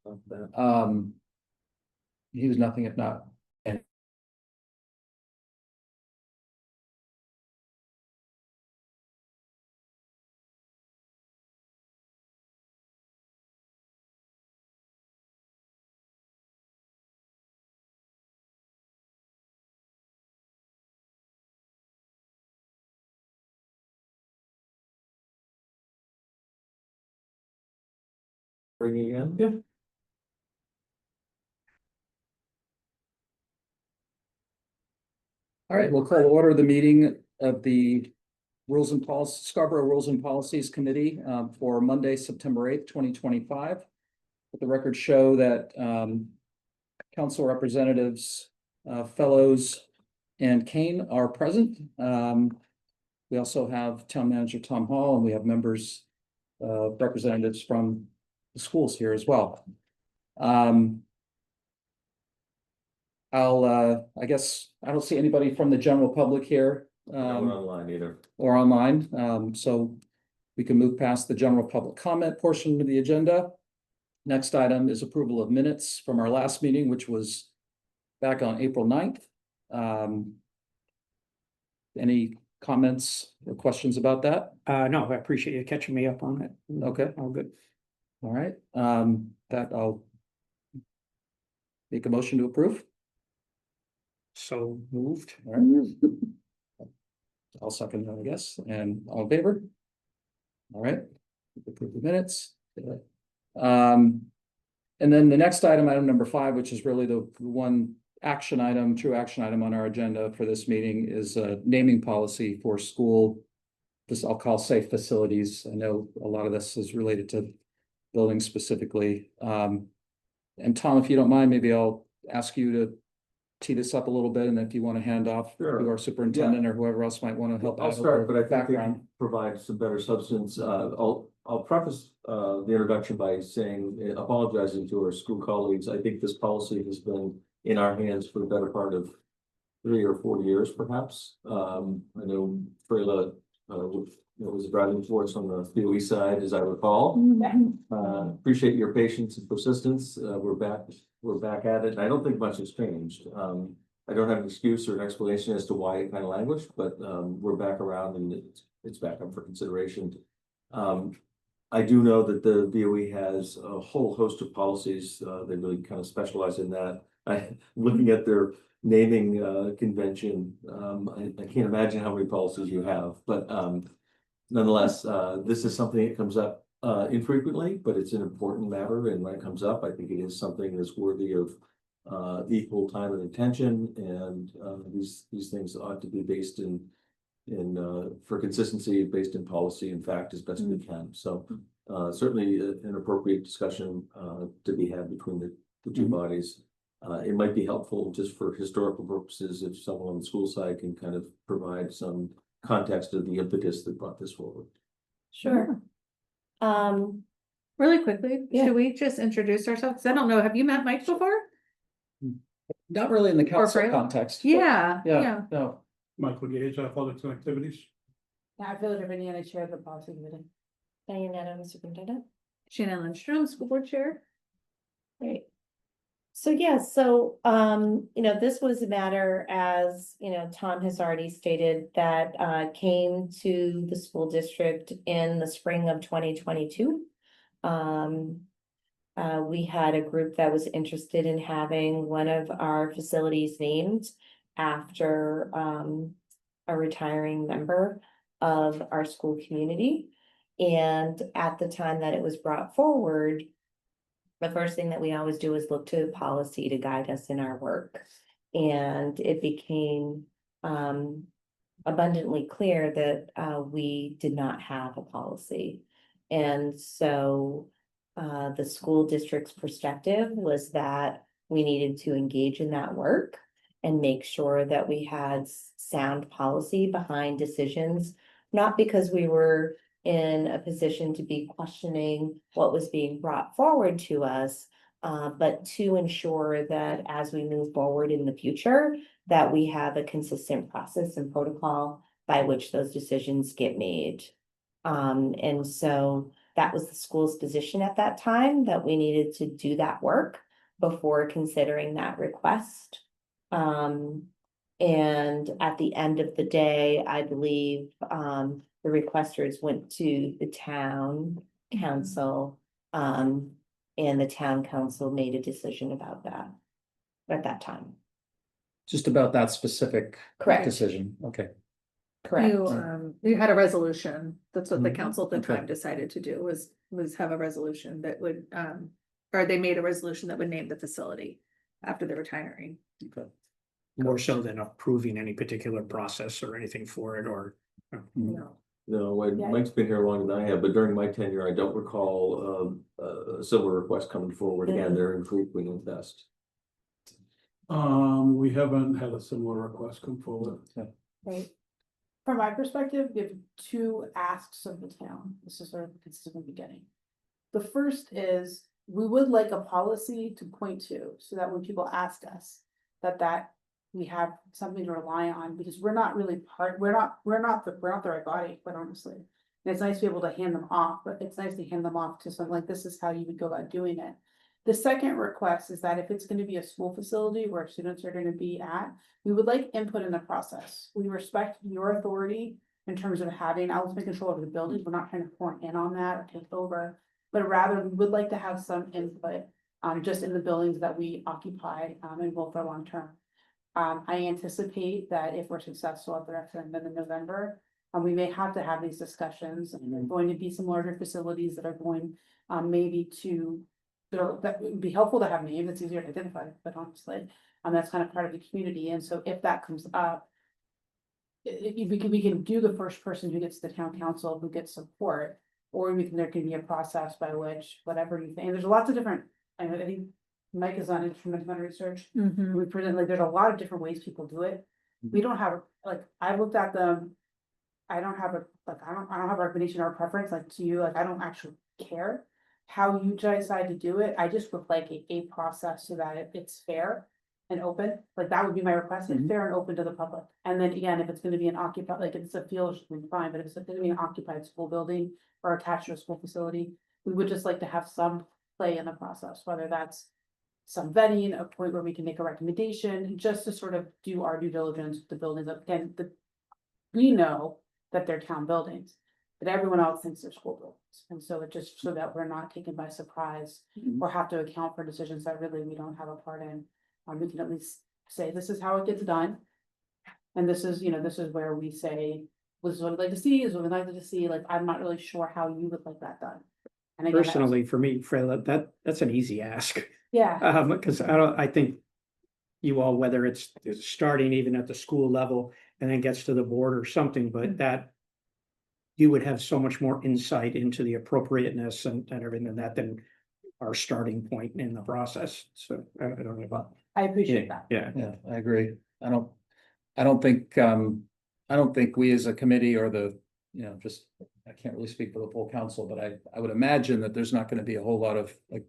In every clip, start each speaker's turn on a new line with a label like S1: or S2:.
S1: He was nothing if not. And
S2: Bringing in?
S1: Yeah. All right, we'll call to order the meeting of the Rules and Policies, Scarborough Rules and Policies Committee for Monday, September 8th, 2025. Let the record show that council representatives, Fellows, and Kane are present. We also have Town Manager Tom Hall, and we have members, representatives from the schools here as well. I guess I don't see anybody from the general public here.
S2: Not online either.
S1: Or online, so we can move past the general public comment portion of the agenda. Next item is approval of minutes from our last meeting, which was back on April 9th. Any comments or questions about that?
S3: No, I appreciate you catching me up on it.
S1: Okay.
S3: All good.
S1: All right, that I'll make a motion to approve.
S3: So moved.
S1: All right. I'll second that, I guess, and all in favor? All right, approve the minutes. And then the next item, item number 5, which is really the one action item, true action item on our agenda for this meeting, is a naming policy for school. This I'll call safe facilities. I know a lot of this is related to buildings specifically. And Tom, if you don't mind, maybe I'll ask you to tee this up a little bit, and if you want to hand off
S2: Sure.
S1: to our superintendent or whoever else might want to help
S2: I'll
S1: out
S2: start,
S1: with
S2: but
S1: the
S2: I think they
S1: background.
S2: can provide some better substance. I'll preface the introduction by saying, apologizing to our school colleagues. I think this policy has been in our hands for the better part of 3 or 4 years, perhaps. I know Freyla was driving force on the BOE side, as I recall. Appreciate your patience and persistence. We're back at it. And I don't think much has changed. I don't have an excuse or an explanation as to why it kind of languished, but we're back around and it's back up for consideration. I do know that the BOE has a whole host of policies. They really kind of specialize in that. Looking at their naming convention, I can't imagine how many policies you have, but nonetheless, this is something that comes up infrequently, but it's an important matter. And when it comes up, I think it is something that's worthy of equal time and attention. And these things ought to be based in for consistency, based in policy and fact as best we can. So certainly an appropriate discussion to be had between the two bodies. It might be helpful just for historical purposes if someone on the school side can kind of provide some context of the impetus that brought this forward.
S4: Sure.
S5: Really quickly,
S4: Yeah.
S5: should we just introduce ourselves? 'Cause I don't know, have you met Mike before?
S1: Not really in the council
S5: Freyla?
S1: context. but
S5: Yeah,
S1: Yeah,
S5: yeah.
S1: no,
S6: Michael Gage, Athletics and Activities.
S4: I feel like Indiana chair of the policy committee.
S7: Diane Adams, superintendent.
S5: Shannon Lindstrom, school board chair.
S7: Great. So this was a matter, as, Tom has already stated, that came to the school district in the spring of 2022. We had a group that was interested in having one of our facilities named after a retiring member of our school community. And at the time that it was brought forward, the first thing that we always do is look to policy to guide us in our work. And it became abundantly clear that we did not have a policy. And so the school district's perspective was that we needed to engage in that work and make sure that we had sound policy behind decisions, not because we were in a position to be questioning what was being brought forward to us, but to ensure that as we move forward in the future, that we have a consistent process and protocol by which those decisions get made. And so that was the school's position at that time, that we needed to do that work before considering that request. And at the end of the day, I believe, the requesters went to the town council. And the town council made a decision about that at that time.
S1: Just about that specific
S7: Correct,
S1: decision, okay.
S7: correct.
S5: You had a resolution, that's what the
S1: Mhm.
S5: council at the
S1: Okay.
S5: time decided to do, was have a resolution that would, or they made a resolution that would name the facility after the retiring.
S3: More so than approving any particular process or anything for it, or.
S5: No.
S2: No,
S4: Yeah.
S2: Mike's been here longer than I have, but during my tenure, I don't recall, a similar request coming forward. Again, they're infrequent at best.
S6: We haven't had a similar request come forward.
S4: Right. From my perspective, we have two asks of the town. This is sort of consistent in the beginning. The first is, we would like a policy to point to, so that when people ask us, that we have something to rely on, because we're not really we're not the right body, quite honestly. And it's nice to be able to hand them off, but it's nice to hand them off to something like, this is how you would go about doing it. The second request is that if it's gonna be a school facility where students are gonna be at, we would like input in the process. We respect your authority in terms of having ultimate control over the buildings. We're not trying to pour in on that or take over. But rather, we would like to have some input, just in the buildings that we occupy, and will for long term. I anticipate that if we're successful at the referendum in November, we may have to have these discussions, and there are going to be some larger facilities that are going, maybe to. That would be helpful to have names, it's easier to identify, but honestly, that's kind of part of the community, and so if that comes up. We can do the first person who gets the town council, who gets support, or there can be a process by which, whatever you think, there's lots of different, I think. Mike is on instrument fund research, we present, like, there's a lot of different ways people do it. We don't have, like, I looked at them. I don't have I don't have a recommendation or a preference, like, to you, like, I don't actually care. How you decide to do it, I just would like a process so that it's fair and open, like, that would be my request, it's fair and open to the public. And then again, if it's gonna be an occupied, like, it's a field, it's gonna be fine, but if it's gonna be an occupied school building or attached to a school facility, we would just like to have some play in the process, whether that's some vetting, a point where we can make a recommendation, just to sort of do our due diligence with the buildings. Again, we know that they're town buildings, but everyone else thinks they're school buildings. And so it just, so that we're not taken by surprise or have to account for decisions that really we don't have a part in. We can at least say, this is how it gets done. And this is, this is where we say, this is what I'd like to see, this is what I'd like to see, like, I'm not really sure how you would like that done. And again, that's-
S3: Personally, for me, Fred, that's an easy ask.
S4: Yeah,
S3: Because I think you all, whether it's starting even at the school level and then gets to the board or something, but that you would have so much more insight into the appropriateness and everything than our starting point in the process. So I don't know about.
S4: I appreciate that.
S3: Yeah.
S1: Yeah, I agree. I don't think we as a committee or just, I can't really speak for the full council, but I would imagine that there's not gonna be a whole lot of, like,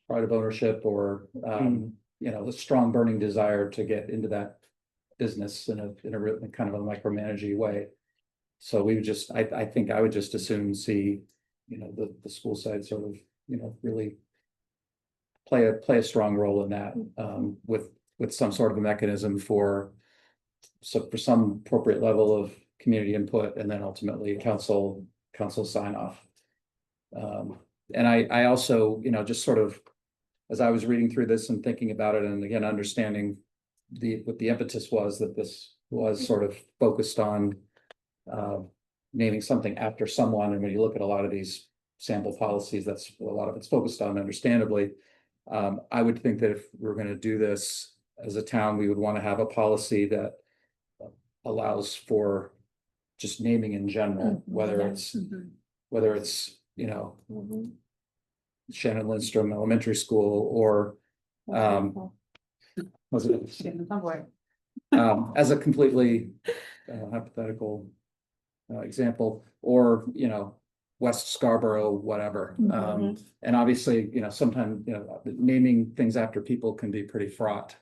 S1: pride of ownership or, a strong burning desire to get into that business in a really kind of a micromanaging way. So we would just, I think I would just as soon see, the school side sort of, really play a strong role in that, with some sort of a mechanism for some appropriate level of community input, and then ultimately council sign off. And I also, just sort of, as I was reading through this and thinking about it, and again, understanding what the impetus was, that this was sort of focused on naming something after someone. And when you look at a lot of these sample policies, that's a lot of it's focused on, understandably. I would think that if we're going to do this as a town, we would want to have a policy that allows for just naming in general, whether it's Shannon Lindstrom Elementary School or was it as a completely hypothetical example, or West Scarborough, whatever. And obviously, sometimes naming things after people can be pretty fraught.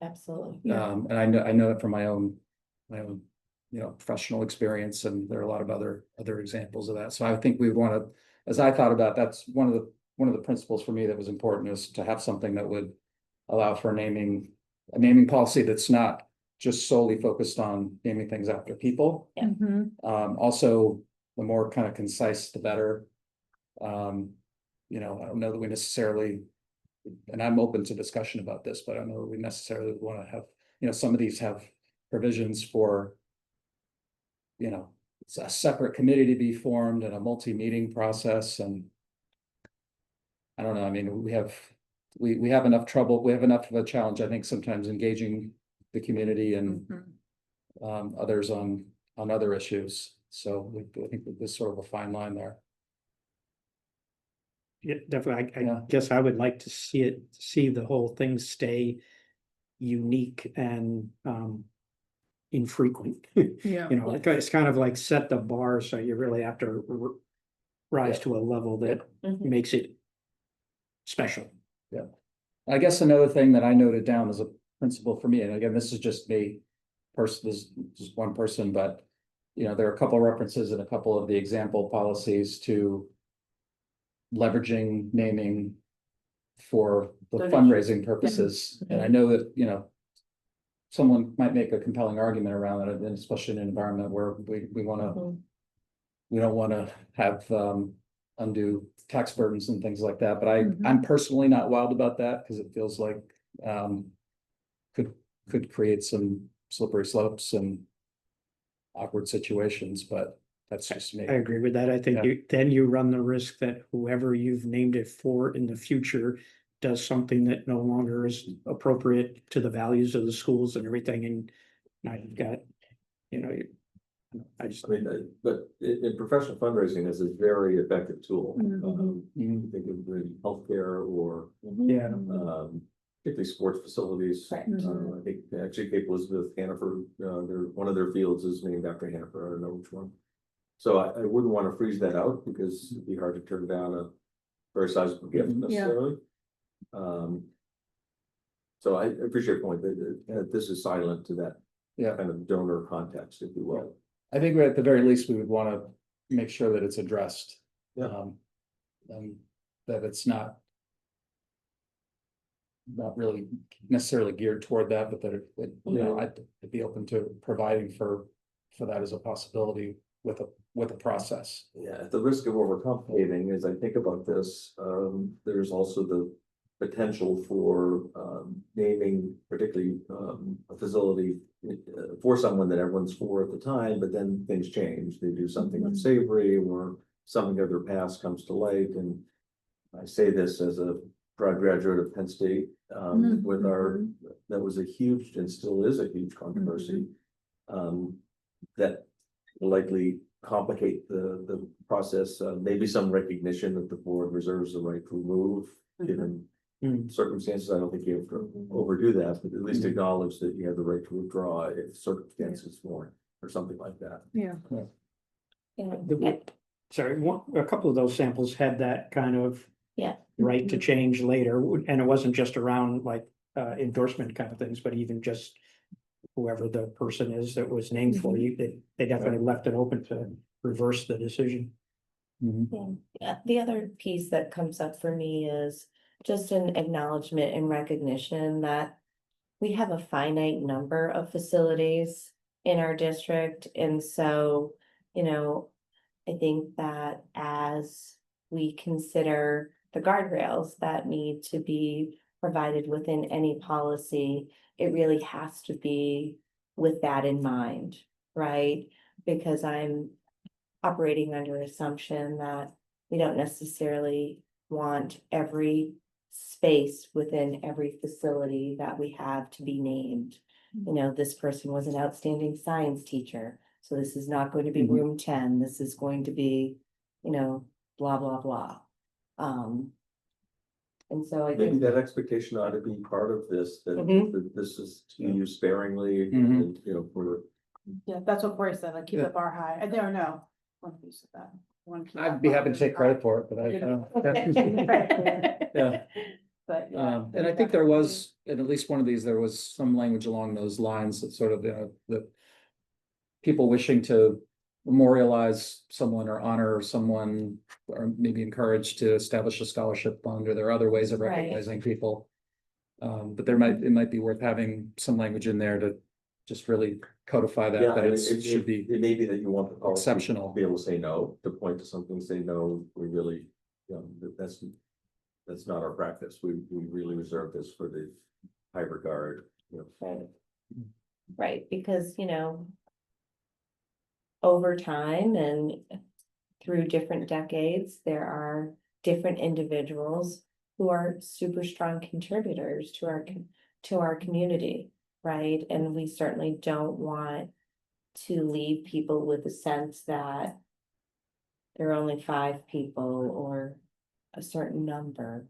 S7: Absolutely.
S1: And I know it from my own professional experience, and there are a lot of other examples of that. So I think we want to, as I thought about, that's one of the principles for me that was important, is to have something that would allow for a naming policy that's not just solely focused on naming things after people.
S7: Yeah.
S1: Also, the more kind of concise, the better. I don't know that we necessarily, and I'm open to discussion about this, but I don't know that we necessarily want to have, some of these have provisions for, it's a separate committee to be formed and a multi-meeting process, and I don't know, I mean, we have enough trouble, we have enough of a challenge, I think, sometimes engaging the community and others on other issues. So I think that there's sort of a fine line there.
S3: Yeah, definitely. I
S1: Yeah.
S3: guess I would like to see the whole thing stay unique and infrequent.
S5: Yeah.
S3: It's kind of like set the bar, so you really have to rise to a level that
S7: Mhm.
S3: makes it special.
S1: I guess another thing that I noted down as a principle for me, and again, this is just me, this is just one person, but there are a couple of references in a couple of the example policies to leveraging naming for the
S4: Donations.
S1: fundraising purposes. And I know that, someone might make a compelling argument around it, and especially in an environment where we want to,
S7: Mhm.
S1: we don't want to have undue tax burdens and things like that. But
S5: Mhm.
S1: I'm personally not wild about that, because it feels like could create some slippery slopes and awkward situations, but that's just me.
S3: I agree with that. I think you run the risk that whoever you've named it for in the future does something that no longer is appropriate to the values of the schools and everything, and now you've got, I just.
S2: I mean, but in professional fundraising is a very effective tool. You think of the healthcare or
S3: Yeah.
S2: particularly sports facilities.
S7: Right.
S2: I think actually Cape Elizabeth, Hannaford, one of their fields is named after Hannaford. I don't know which one. So I wouldn't want to freeze that out, because it'd be hard to turn down a very sizable gift necessarily. So I appreciate your point that this is silent to that kind of donor context, if you will.
S1: I think at the very least, we would want to make sure that it's addressed.
S2: Yeah.
S1: And that it's not really necessarily geared toward that, but that I'd be open to providing for that as a possibility with a process.
S2: Yeah, at the risk of overcomplicating, as I think about this, there's also the potential for naming particularly a facility for someone that everyone's for at the time, but then things change. They do something unsavory, or something of their past comes to light. And I say this as a proud graduate of Penn State, with that was a huge, and still is a huge controversy, that will likely complicate the process. Maybe some recognition that the board reserves the right to remove, given circumstances. I don't think you have to overdo that, but at least acknowledge that you have the right to withdraw if circumstances warrant, or something like that.
S5: Yeah.
S7: Yeah.
S3: Sorry, a couple of those samples had that kind of
S7: Yeah.
S3: right to change later, and it wasn't just around like endorsement kind of things, but even just whoever the person is that was named for you, they definitely left it open to reverse the decision.
S7: Yeah, the other piece that comes up for me is just an acknowledgement and recognition that we have a finite number of facilities in our district. And so, I think that as we consider the guardrails that need to be provided within any policy, it really has to be with that in mind, right? Because I'm operating under assumption that we don't necessarily want every space within every facility that we have to be named. This person was an outstanding science teacher, so this is not going to be room 10, this is going to be, blah, blah, blah. And so I
S2: Maybe
S7: think,
S2: that expectation ought to be part of this, that this is to be used sparingly,
S1: Mhm.
S2: and, for.
S4: Yeah, that's what Corey said, like keep the bar high. I don't know. One piece of that.
S1: I'd be happy to take credit for it, but yeah.
S4: But yeah.
S1: And I think there was, in at least one of these, there was some language along those lines that sort of, that people wishing to memorialize someone or honor someone, or maybe encouraged to establish a scholarship fund, or there are other ways of
S7: Right.
S1: recognizing people. But it might be worth having some language in there to just really codify
S2: Yeah,
S1: that it should be.
S2: It may be that you want the policy
S1: exceptional.
S2: to be able to say no, to point to something, say, no, we really, that's not our practice. We really reserve this for the high regard,
S7: Right. Right, because, over time and through different decades, there are different individuals who are super strong contributors to our community, right? And we certainly don't want to leave people with a sense that there are only 5 people or a certain number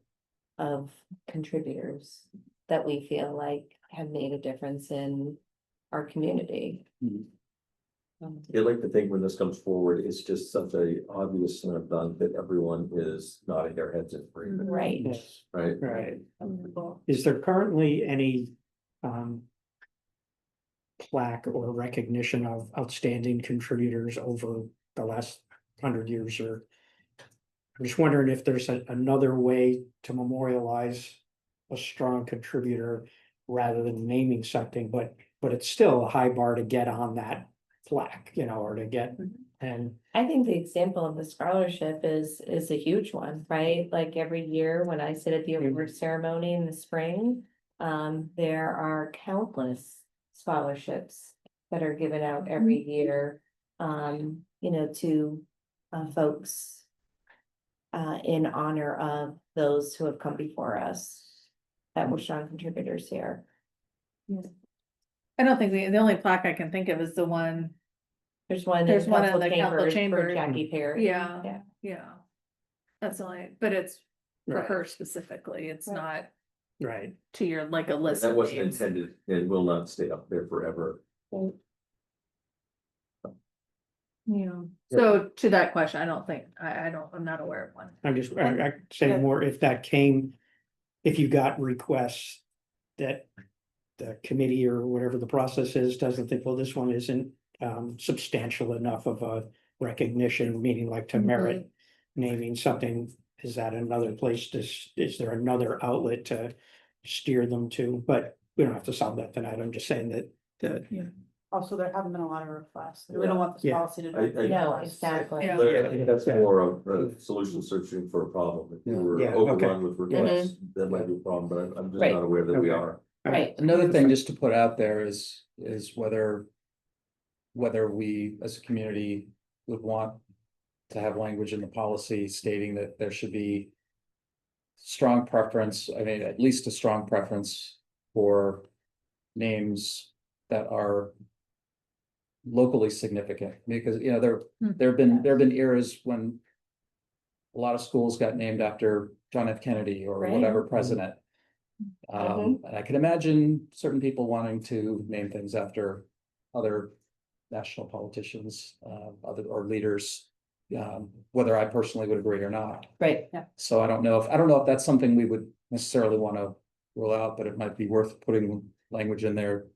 S7: of contributors that we feel like have made a difference in our community.
S1: Mhm.
S2: I like to think when this comes forward, it's just such a obvious slam dunk that everyone is nodding their heads in agreement,
S7: Right.
S3: Yes,
S2: right?
S3: right. Is there currently any plaque or recognition of outstanding contributors over the last 100 years, or? I'm just wondering if there's another way to memorialize a strong contributor rather than naming something, but it's still a high bar to get on that plaque, or to get, and
S7: I think the example of the scholarship is a huge one, right? Like every year when I sit at the award ceremony in the spring, there are countless scholarships that are given out every year, to folks in honor of those who have come before us that were strong contributors here.
S5: I don't think the only plaque I can think of is the one,
S7: There's one in
S5: There's one in
S7: council
S5: the council
S7: chambers for
S5: chamber.
S7: Jackie Perry.
S5: yeah. That's the only, but it's for
S3: Right.
S5: her specifically, it's
S4: Right.
S5: not
S3: right,
S5: to your, like a list
S2: That
S5: of
S2: wasn't
S5: names.
S2: intended and will not stay up there forever.
S5: Yeah, so to that question, I don't think, I'm not aware of one.
S3: I'm just, I say
S4: Yeah.
S3: more if that came, if you got requests that the committee or whatever the process is, doesn't think, well, this one isn't substantial enough of a recognition, meaning like to merit naming something, is that another place to, is there another outlet to steer them to? But we don't have to solve that tonight. I'm just saying that
S4: Also, there haven't been a lot of requests. We don't want this
S3: Yeah.
S4: policy to.
S7: No, exactly.
S5: Yeah.
S2: I think that's more of a solution searching for a problem. If we were
S3: Yeah, okay.
S2: overrun with requests, that might be a problem, but I'm just
S7: Right.
S2: not aware that we
S3: Okay.
S2: are.
S7: Right.
S1: Another thing just to put out there is whether we as a community would want to have language in the policy stating that there should be strong preference, I mean, at least a strong preference for names that are locally significant, because, there have been eras when a lot of schools got named after John F. Kennedy or
S7: Right.
S1: whatever president.
S7: Mhm.
S1: And I can imagine certain people wanting to name things after other national politicians, or leaders, whether I personally would agree or not.
S7: Right,
S1: So I don't know if that's something we would necessarily want to rule out, but it might be worth putting language in there.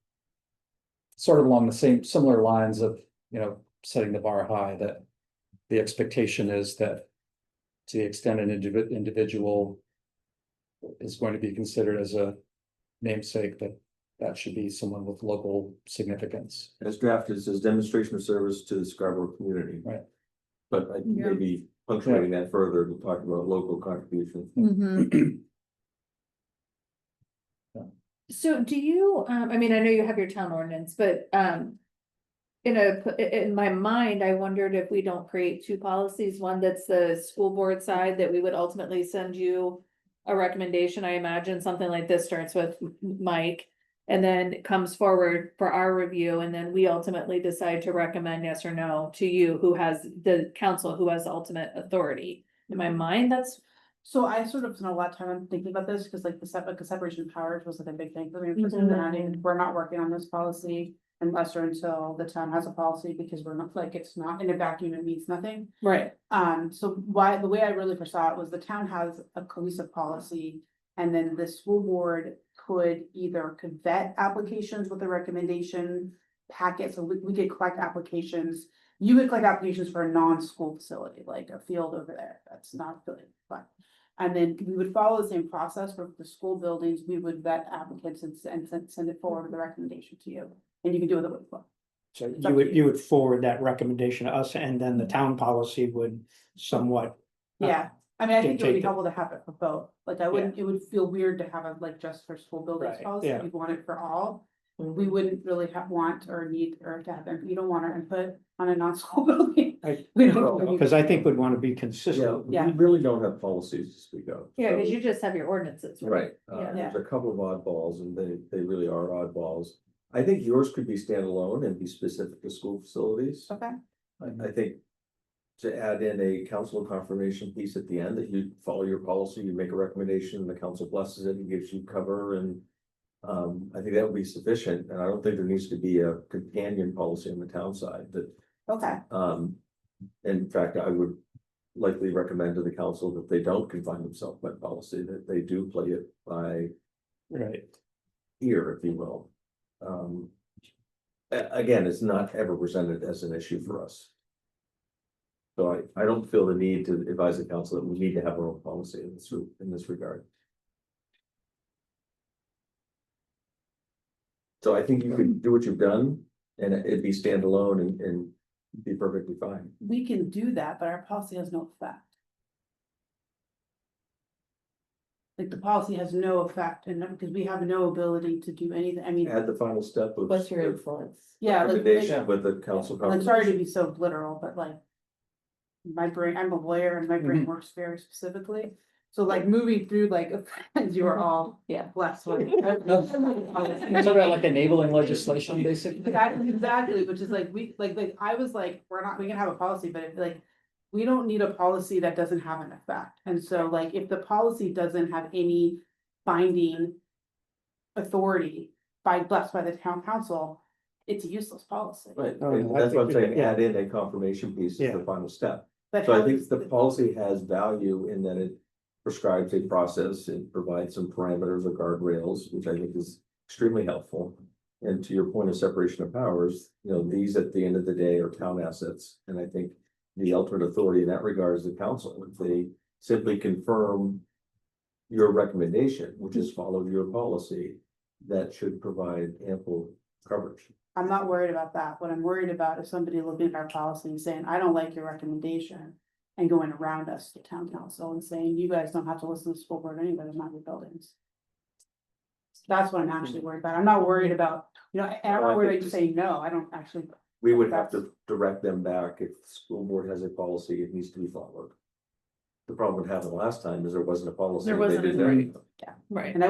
S1: Sort of along the similar lines of, setting the bar high, that the expectation is that to the extent an individual is going to be considered as a namesake, that should be someone with local significance.
S2: As drafted, it says demonstration of service to the Scarborough community.
S1: Right.
S2: But I
S5: Yeah.
S2: maybe punctuating that further to talk about local contribution.
S5: So do you, I mean, I know you have your town ordinance, but, in my mind, I wondered if we don't create 2 policies, one that's the school board side, that we would ultimately send you a recommendation. I imagine something like this starts with Mike, and then it comes forward for our review, and then we ultimately decide to recommend yes or no to you, who has the council, who has ultimate authority. In my mind, that's,
S4: So I sort of spent a lot of time thinking about this, because like the separation of powers was like a big thing for me. We're not working on this policy unless or until the town has a policy, because we're not, like, it's not in a vacuum, it means nothing.
S5: right,
S4: So the way I really foresaw it was the town has a cohesive policy. And then the school board could vet applications with a recommendation packet, so we could collect applications. You would collect applications for a non-school facility, like a field over there, that's not really fun. And then we would follow the same process for the school buildings, we would vet applicants and send it forward with a recommendation to you, and you can do it with it.
S3: So you would forward that recommendation to us, and then the town policy would somewhat.
S4: Yeah, I mean, I think it would be
S3: dictate
S4: helpful to have it for both, like, I wouldn't, it would feel weird to have it like just for school buildings
S3: Right,
S4: policy,
S3: yeah.
S4: you'd want it for all. We wouldn't really want or need or to have, you don't want our input on a non-school building.
S3: I-
S4: We don't.
S3: Cause I think we'd want to be
S2: Yeah,
S3: consistent.
S2: we
S4: Yeah.
S2: really don't have policies to speak of.
S5: Yeah,
S2: so-
S5: because you just have your ordinances, right?
S2: Right,
S5: Yeah.
S2: there's a couple of oddballs and they really are oddballs. I think yours could be standalone and be specific to school facilities.
S4: Okay,
S2: I think to add in a council confirmation piece at the end, that you follow your policy, you make a recommendation, the council blesses it and gives you cover and. I think that would be sufficient, and I don't think there needs to be a companion policy on the town side that,
S4: okay,
S2: in fact, I would. Likely recommend to the council that they don't confine themselves by policy, that they do play it by
S3: Right.
S2: ear, if you will. Again, it's not ever presented as an issue for us. So I don't feel the need to advise the council that we need to have our own policy in this regard. So I think you could do what you've done and it'd be standalone and be perfectly fine.
S4: we can do that, but our policy has no effect. Like, the policy has no effect, and because we have no ability to do anything, I mean,
S2: Add the final step of.
S7: What's your influence?
S4: yeah, like.
S2: Recommendation with the council.
S4: I'm sorry to be so literal, but like. My brain, I'm a lawyer and my brain works very specifically, so like moving through like, as you are all
S5: Yeah.
S4: blessed with.
S1: Talk about like enabling legislation, basically.
S4: Exactly, which is like, we, like, I was like, we can have a policy, but if like. We don't need a policy that doesn't have an effect, and so like, if the policy doesn't have any binding. Authority blessed by the town council, it's a useless policy.
S2: Right,
S3: Oh,
S2: and
S3: no, I
S2: that's what I'm
S3: think-
S2: saying,
S3: yeah.
S2: add in a confirmation piece as
S3: Yeah.
S2: the final step.
S4: But
S2: So I
S4: how
S2: think
S4: is
S2: the policy has value in that it prescribes a process, it provides some parameters or guardrails, which I think is extremely helpful. And to your point of separation of powers, these at the end of the day are town assets, and I think the ultimate authority in that regard is the council. If they simply confirm your recommendation, which is follow your policy, that should provide ample coverage.
S4: I'm not worried about that. What I'm worried about is somebody looking at our policy and saying, I don't like your recommendation. And going around us to town council and saying, you guys don't have to listen to the school board anyway, there's not your buildings. That's what I'm actually worried about. I'm not worried about, and I'm not worried about you saying no, I don't actually.
S2: We would have to direct them back. If the school board has a policy, it needs to be followed. The problem that happened last time is there wasn't a policy.
S5: There
S2: They
S5: wasn't
S2: didn't
S5: a-
S2: do anything.
S5: Right.
S4: And I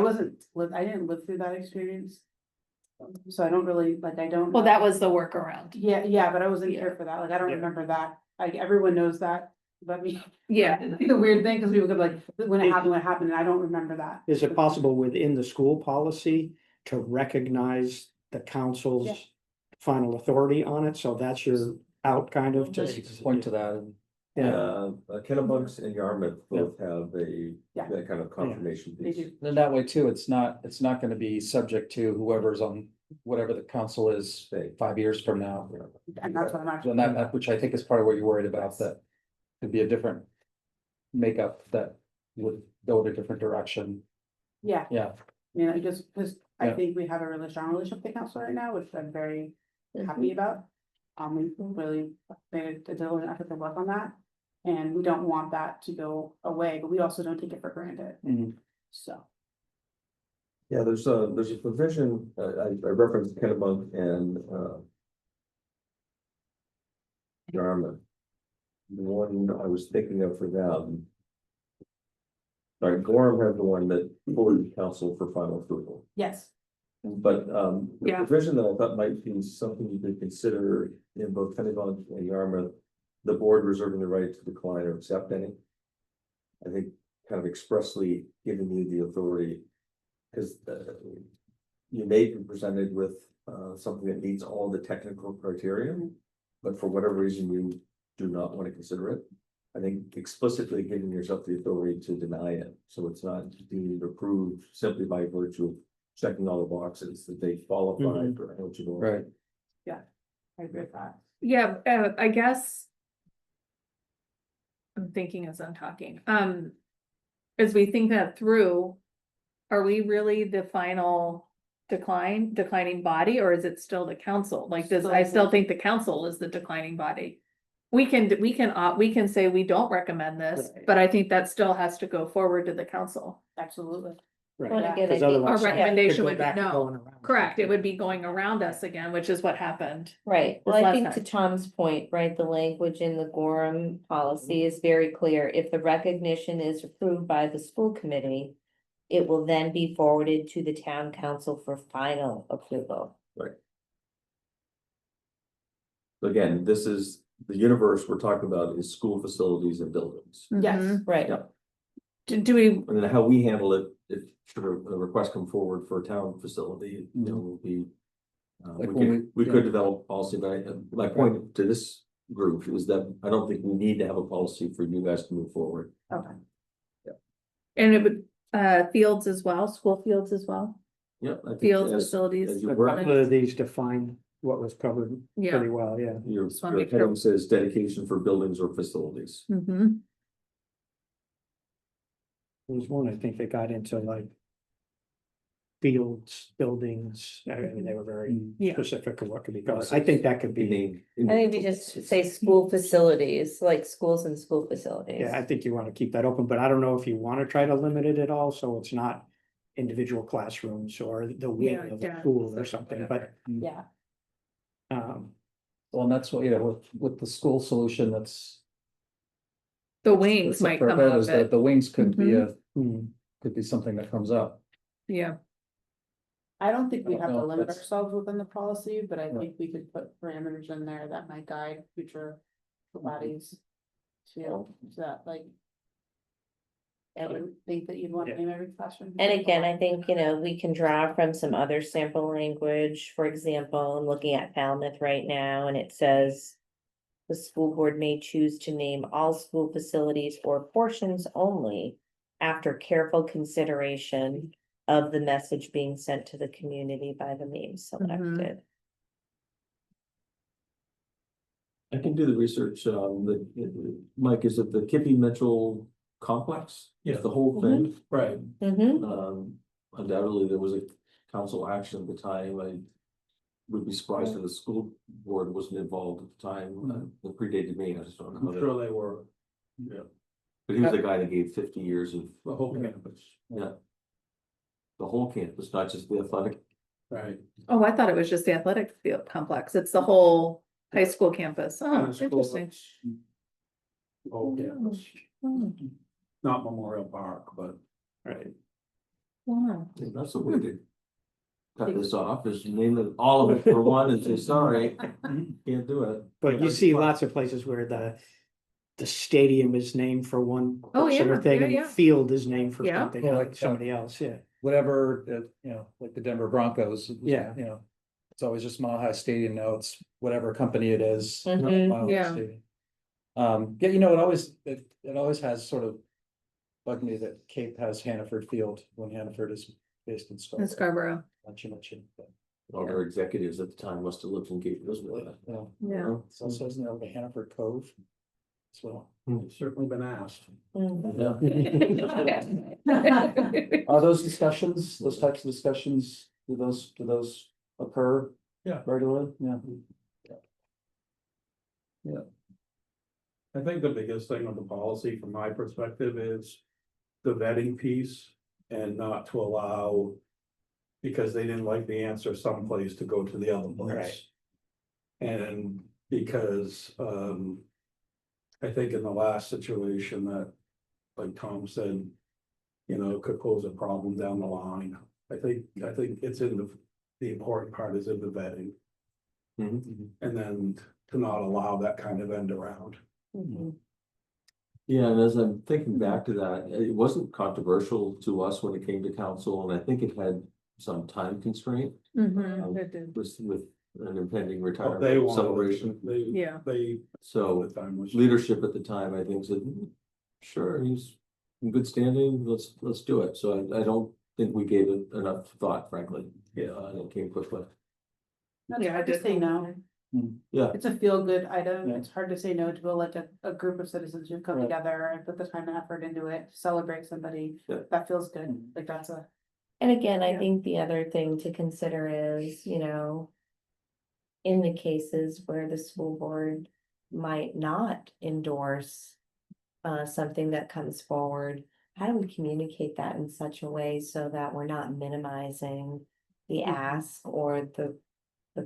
S4: didn't live through that experience. So I don't really, like, I don't.
S5: Well, that was the workaround.
S4: Yeah, but I wasn't
S5: Yeah.
S4: here for that. Like, I don't
S3: Yeah.
S4: remember that. Like, everyone knows that, but me.
S5: Yeah.
S4: The weird thing, because people could like, when it happened, and I don't remember that.
S3: Is it possible within the school policy to recognize the
S4: Yeah.
S3: council's final authority on it? So that's your out kind of
S1: You can point to that and.
S3: Yeah,
S2: Kennebunk's and Yarmouth both have
S4: Yeah.
S2: that kind of confirmation
S4: They
S2: piece.
S4: do.
S1: Then that way too, it's not gonna be subject to whoever's on whatever the council is
S2: Say,
S1: 5 years from now.
S4: And that's what I'm actually.
S1: And that, which I think is part of what you're worried about, that could be a different makeup that would go in a different direction.
S4: Yeah,
S1: Yeah,
S4: because I
S1: Yeah.
S4: think we have a really strong relationship with the council right now, which I'm very happy about. We really made a diligent effort to work on that. And we don't want that to go away, but we also don't take it for granted,
S1: Mhm.
S4: so.
S2: Yeah, there's a provision, I referenced Kennebunk and Yarmouth. The one I was thinking of for them. Sorry, Gorham had the one that forwarded council for final approval.
S4: Yes,
S2: But the
S5: Yeah.
S2: provision that I thought might be something you could consider in both Kennebunk and Yarmouth, the board reserving the right to decline or accept any. I think kind of expressly giving you the authority, because you may be presented with something that meets all the technical criteria, but for whatever reason you do not want to consider it. I think explicitly giving yourself the authority to deny it, so it's not deemed approved simply by virtue of checking all the boxes that they qualify for eligible.
S1: right.
S4: I agree with that.
S5: Yeah, I guess. I'm thinking as I'm talking, as we think that through. Are we really the final declining body, or is it still the council? Like this, I still think the council is the declining body. We can say we don't recommend this,
S3: Right.
S5: but I think that still has to go forward to the council.
S4: Absolutely.
S3: Right.
S7: Well, again, I
S3: Because
S7: think-
S3: otherwise.
S5: Our
S3: it could
S5: recommendation
S3: go
S5: would be
S3: back to
S5: no.
S3: going around.
S5: Correct, it would be going around us again, which is what happened.
S7: Right, well,
S5: This
S7: I
S5: last
S7: think to
S5: time.
S7: Tom's point, right, the language in the Gorham policy is very clear. If the recognition is approved by the school committee, it will then be forwarded to the town council for final approval.
S2: Again, this is, the universe we're talking about is school facilities and buildings.
S4: Yes.
S5: Mhm.
S7: Right,
S2: Yeah.
S5: Do we,
S2: And then how we handle it, if should a request come forward for a town facility, you know, will be.
S1: Like
S2: We
S1: when
S2: could, we
S1: yeah.
S2: could develop policy, but my point to this group is that I don't think we need to have a policy for you guys to move forward.
S4: Okay.
S5: and it would, fields as well, school fields as well,
S2: Yep. I think
S5: fields,
S2: as
S5: facilities.
S2: you
S3: A
S2: work,
S3: couple of these define what was covered
S5: Yeah.
S3: pretty well, yeah.
S2: your
S5: Just wanna make
S2: heading
S5: sure.
S2: says dedication for buildings or facilities.
S5: Mhm.
S3: There was one, I think they got into like. Fields, buildings, I mean, they were very
S5: Yeah.
S3: specific of what could be covered. I think that could be,
S2: Named.
S7: I think we just say school facilities, like schools and school facilities.
S3: yeah, I think you want to keep that open, but I don't know if you want to try to limit it at all, so it's not. Individual classrooms or the wing
S5: Yeah,
S3: of the
S5: yeah.
S3: school or something, but,
S4: Yeah.
S1: Well, and that's what, with the school solution, that's.
S5: The wings
S1: that's
S5: might
S1: the
S5: come
S1: purpose,
S5: up,
S1: is that the wings could be
S3: hmm,
S1: could be something that comes up.
S5: yeah,
S4: I don't think we
S1: I don't
S4: have to
S1: know if
S4: limit
S1: that's-
S4: ourselves within the policy, but I
S1: Yeah.
S4: think we could put parameters in there that might guide future bodies. To that, like. I would think that you'd want to
S3: Yeah.
S4: name every classroom.
S7: And again, I think, we can draw from some other sample language, for example, I'm looking at Falmouth right now, and it says. The school board may choose to name all school facilities or portions only. After careful consideration of the message being sent to the community by the names selected.
S2: I can do the research, Mike, is it the Kippy Mitchell complex?
S6: Yeah.
S2: Is the whole thing?
S6: Right,
S7: Mhm.
S2: Undoubtedly, there was a council action at the time, I. Would be surprised if the school board wasn't involved at the time, it predated me, I just don't
S6: I'm
S2: know.
S6: sure they were, yeah,
S2: But he was the guy that gave 50 years of,
S6: the whole campus,
S2: yeah. The whole campus, not just the athletic,
S6: right.
S5: oh, I thought it was just the athletic field complex, it's the whole high school campus, oh,
S6: And the school,
S5: interesting.
S6: it's whole campus,
S5: Hmm,
S6: not Memorial Park, but.
S3: right,
S5: wow.
S2: that's the way to. Cut this off, is name all of it for one and say, sorry, can't do it.
S3: but you see lots of places where the. The stadium is named for one
S5: Oh,
S3: sort
S5: yeah,
S3: of thing,
S5: yeah,
S3: and
S5: yeah.
S3: the field is named for
S5: Yeah.
S3: something,
S1: Well,
S3: like
S1: like,
S3: somebody else, yeah.
S1: Whatever, like the Denver Broncos.
S3: Yeah.
S1: It's always just Mile High Stadium, now it's whatever company it is.
S7: Mhm,
S1: Mile High
S5: yeah.
S1: Stadium. Yeah, it always has sort of. Bugged me that Cape has Hannaford Field when Hannaford is based in
S5: In
S1: Scarborough.
S5: Scarborough,
S1: Not too much but,
S2: All their executives at the time must have lived in Cape Elizabeth.
S1: yeah.
S5: yeah.
S1: It's also, isn't there like a Hannaford Cove? As well.
S6: It's certainly been asked.
S7: mhm.
S2: Yeah.
S1: Are those discussions, those types of discussions, do those occur?
S6: Yeah.
S1: Regularly, yeah.
S6: I think the biggest thing with the policy from my perspective is the vetting piece and not to allow. Because they didn't like the answer someplace to go to the other place. And because, I think in the last situation that, like Tom said. Could pose a problem down the line. I think it's in the important part is in the vetting.
S2: Mhm.
S6: And then to not allow that kind of end around.
S7: Mhm.
S2: Yeah, and as I'm thinking back to that, it wasn't controversial to us when it came to council, and I think it had some time constraint.
S5: Mhm, it did.
S2: With an impending
S6: But
S2: retirement
S6: they wanted,
S2: celebration.
S5: Yeah.
S6: they,
S2: So
S6: the time was.
S2: leadership at the time, I think, said, sure, he's in good standing, let's do it. So I don't think we gave it enough thought, frankly.
S6: Yeah.
S2: And it came quickly.
S4: That's
S5: Yeah, I
S4: hard to
S5: did.
S4: say no.
S2: Yeah,
S4: It's a feel-good item.
S1: Yeah.
S4: It's hard to say no to like a group of citizens who've come
S1: Right.
S4: together and put the time and effort into it, to celebrate somebody.
S2: Yeah.
S4: That feels good. Like that's a,
S7: And again, I
S5: Yeah.
S7: think the other thing to consider is, in the cases where the school board might not endorse something that comes forward, how do we communicate that in such a way so that we're not minimizing the ask or the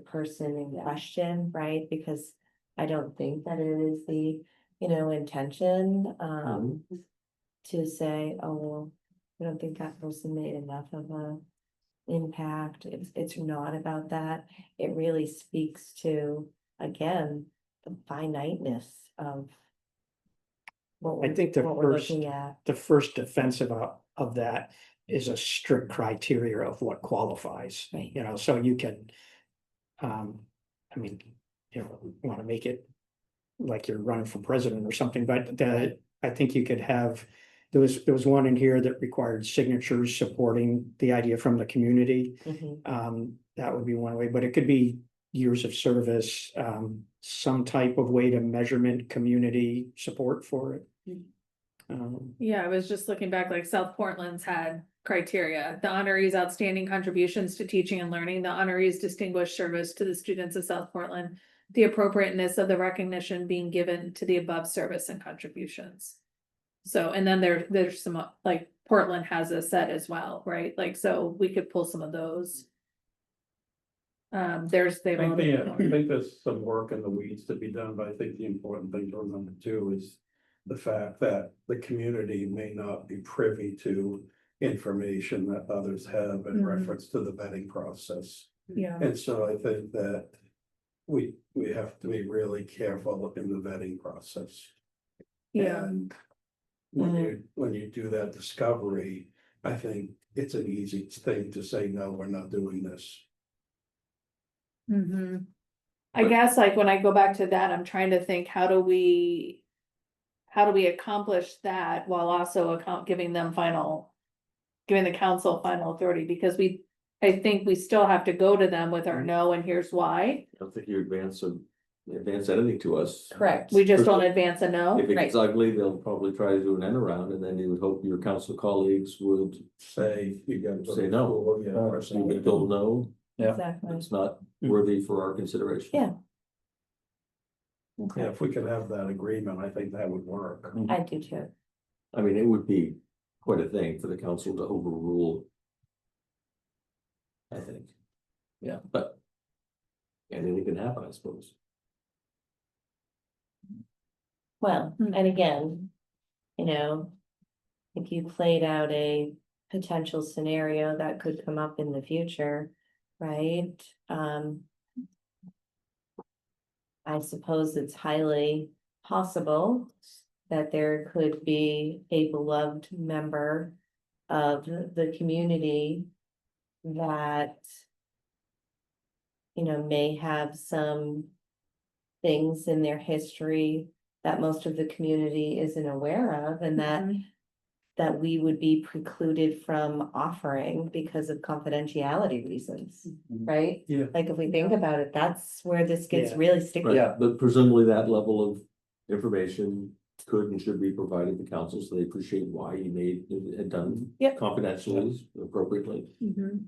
S7: person in question, right? Because I don't think that it is the, intention, to say, oh, well, I don't think that person made enough of a impact. It's not about that. It really speaks to, again, the finiteness of what
S3: I think the
S7: what we're
S3: first,
S7: looking at.
S3: the first defensive of that is a strict criteria of what qualifies,
S7: Right.
S3: so you can. I mean, want to make it like you're running for president or something, but that, I think you could have. There was one in here that required signatures supporting the idea from the community.
S7: Mhm.
S3: That would be one way, but it could be years of service, some type of way to measurement community support for it.
S5: Yeah, I was just looking back, like South Portland's had criteria, the honorees outstanding contributions to teaching and learning, the honorees distinguished service to the students of South Portland. The appropriateness of the recognition being given to the above service and contributions. So, and then there's some, like Portland has a set as well, right? Like, so we could pull some of those. They've.
S6: I think there's some work in the weeds to be done, but I think the important thing to remember too is the fact that the community may not be privy to information that others have in
S5: Mhm.
S6: reference to the vetting process.
S5: Yeah.
S6: And so I think that we have to be really careful in the vetting process.
S5: Yeah.
S6: And when you do that discovery, I think it's an easy thing to say, no, we're not doing this.
S5: I guess like when I go back to that, I'm trying to think, how do we accomplish that while also giving them giving the council final authority, because I think we still have to go to them with our no, and here's why.
S2: I don't think you advance anything to us.
S7: Correct.
S5: We just don't advance a no.
S2: If it gets ugly, they'll probably try to do an end around, and then you would hope your council colleagues would
S6: Say, you gotta go
S2: say
S6: to
S2: no.
S6: school, yeah, or
S2: You
S6: something.
S2: would told no,
S1: Yeah.
S7: Exactly.
S2: it's not worthy for our consideration.
S7: Yeah.
S6: Yeah, if we could have that agreement, I think that would work.
S7: I do too.
S2: I mean, it would be quite a thing for the council to overrule. I think.
S1: Yeah.
S2: But anything can happen, I suppose.
S7: Well,
S5: Hmm.
S7: and again, if you played out a potential scenario that could come up in the future, right? I suppose it's highly possible that there could be a beloved member of the community that may have some things in their history that most of the community isn't aware of, and that we would be precluded from offering because of confidentiality reasons, right?
S6: Yeah.
S7: Like if we think about it, that's where this gets
S3: Yeah.
S7: really sticky.
S2: Right,
S1: Yeah.
S2: but presumably that level of information could and should be provided to council, so they appreciate why you had done
S7: Yep.
S2: confidentially, appropriately.
S5: Mhm.